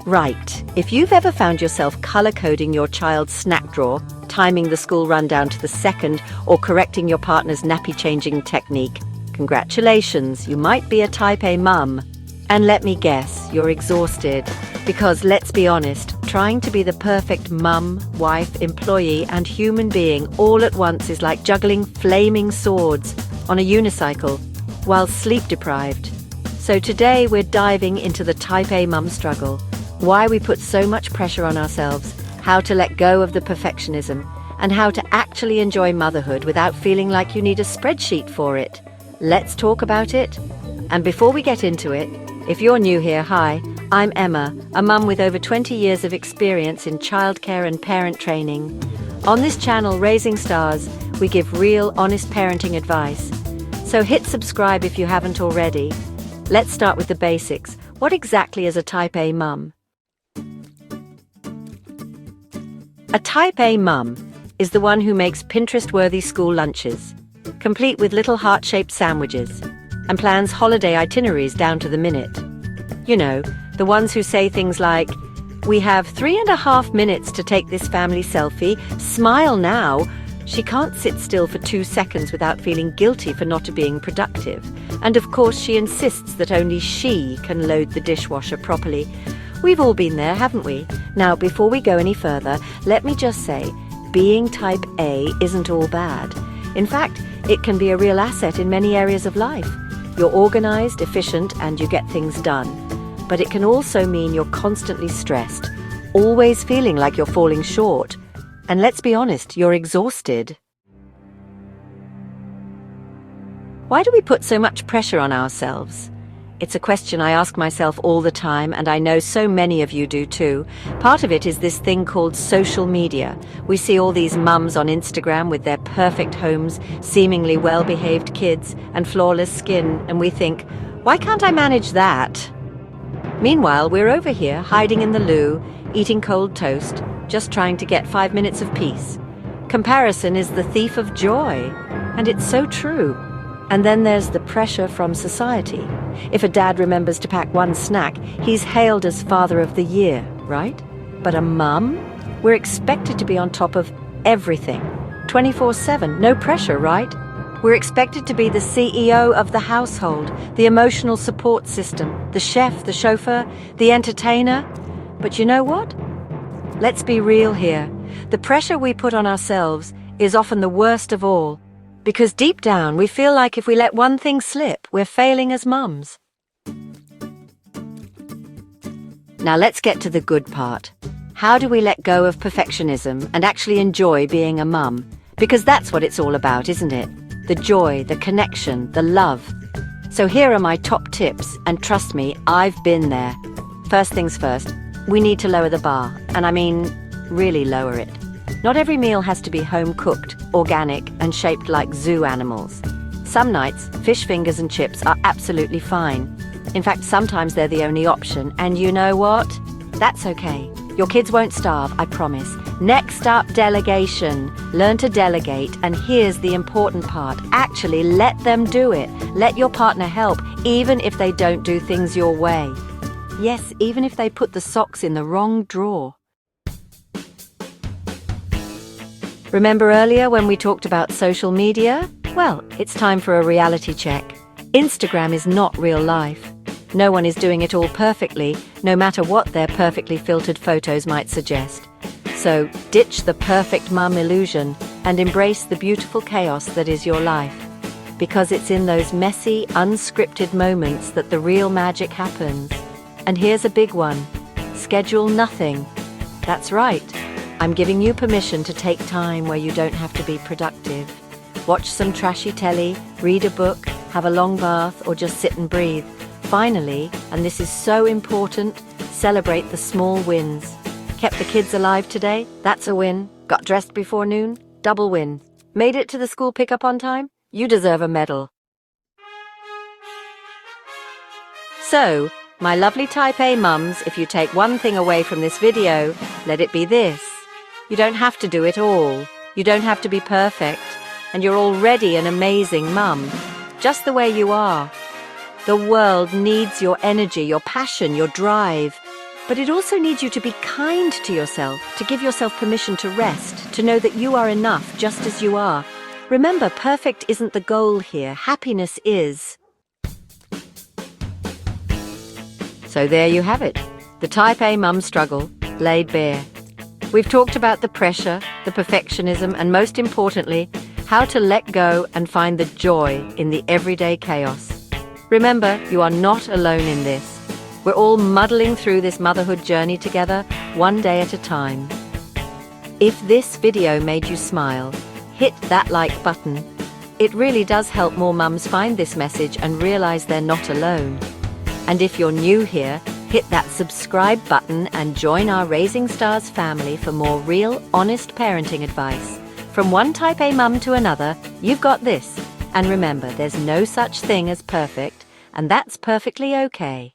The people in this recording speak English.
Right. If you've ever found yourself color-coding your child's snack drawer, timing the school run down to the second, or correcting your partner's nappy-changing technique, congratulations, you might be a Type A mum. And let me guess, you're exhausted. Because let's be honest, trying to be the perfect mum, wife, employee, and human being all at once is like juggling flaming swords on a unicycle while sleep-deprived. So today we're diving into the Type A mum struggle, why we put so much pressure on ourselves, how to let go of the perfectionism, and how to actually enjoy motherhood without feeling like you need a spreadsheet for it. Let's talk about it. And before we get into it, if you're new here, hi, I'm Emma, a mum with over 20 years of experience in childcare and parent training. On this channel, Raising Stars, we give real, honest parenting advice. So hit subscribe if you haven't already. Let's start with the basics. What exactly is a Type A mum? A Type A mum is the one who makes Pinterest-worthy school lunches, complete with little heart-shaped sandwiches, and plans holiday itineraries down to the minute. You know, the ones who say things like, "We have 3.5 minutes to take this family selfie, smile now." She can't sit still for 2 seconds without feeling guilty for not being productive. And of course she insists that only she can load the dishwasher properly. We've all been there, haven't we? Now, before we go any further, let me just say, being Type A isn't all bad. In fact, it can be a real asset in many areas of life. You're organized, efficient, and you get things done. But it can also mean you're constantly stressed, always feeling like you're falling short. And let's be honest, you're exhausted. Why do we put so much pressure on ourselves? It's a question I ask myself all the time, and I know so many of you do too. Part of it is this thing called social media. We see all these mums on Instagram with their perfect homes, seemingly well-behaved kids, and flawless skin, and we think, why can't I manage that? Meanwhile, we're over here, hiding in the loo, eating cold toast, just trying to get 5 minutes of peace. Comparison is the thief of joy, and it's so true. And then there's the pressure from society. If a dad remembers to pack one snack, he's hailed as Father of the Year, right? But a mum? We're expected to be on top of everything. 24/7, no pressure, right? We're expected to be the CEO of the household, the emotional support system, the chef, the chauffeur, the entertainer. But you know what? Let's be real here. The pressure we put on ourselves is often the worst of all. Because deep down, we feel like if we let one thing slip, we're failing as mums. Now let's get to the good part. How do we let go of perfectionism and actually enjoy being a mum? Because that's what it's all about, isn't it? The joy, the connection, the love. So here are my top tips, and trust me, I've been there. First things first, we need to lower the bar, and I mean, really lower it. Not every meal has to be home-cooked, organic, and shaped like zoo animals. Some nights, fish fingers and chips are absolutely fine. In fact, sometimes they're the only option, and you know what? That's okay. Your kids won't starve, I promise. Next up, delegation. Learn to delegate, and here's the important part. Actually, let them do it. Let your partner help, even if they don't do things your way. Yes, even if they put the socks in the wrong drawer. Remember earlier when we talked about social media? Well, it's time for a reality check. Instagram is not real life. No one is doing it all perfectly, no matter what their perfectly filtered photos might suggest. So ditch the perfect mum illusion and embrace the beautiful chaos that is your life. Because it's in those messy, unscripted moments that the real magic happens. And here's a big one. Schedule nothing. That's right. I'm giving you permission to take time where you don't have to be productive. Watch some trashy telly, read a book, have a long bath, or just sit and breathe. Finally, and this is so important, celebrate the small wins. Kept the kids alive today? That's a win. Got dressed before noon? Double win. Made it to the school pickup on time? You deserve a medal. So, my lovely Type A mums, if you take one thing away from this video, let it be this. You don't have to do it all. You don't have to be perfect. And you're already an amazing mum, just the way you are. The world needs your energy, your passion, your drive. But it also needs you to be kind to yourself, to give yourself permission to rest, to know that you are enough just as you are. Remember, perfect isn't the goal here. Happiness is. So there you have it. The Type A mum struggle, laid bare. We've talked about the pressure, the perfectionism, and most importantly, how to let go and find the joy in the everyday chaos. Remember, you are not alone in this. We're all muddling through this motherhood journey together, one day at a time. If this video made you smile, hit that like button. It really does help more mums find this message and realize they're not alone. And if you're new here, hit that subscribe button and join our Raising Stars family for more real, honest parenting advice. From one Type A mum to another, you've got this. And remember, there's no such thing as perfect, and that's perfectly okay.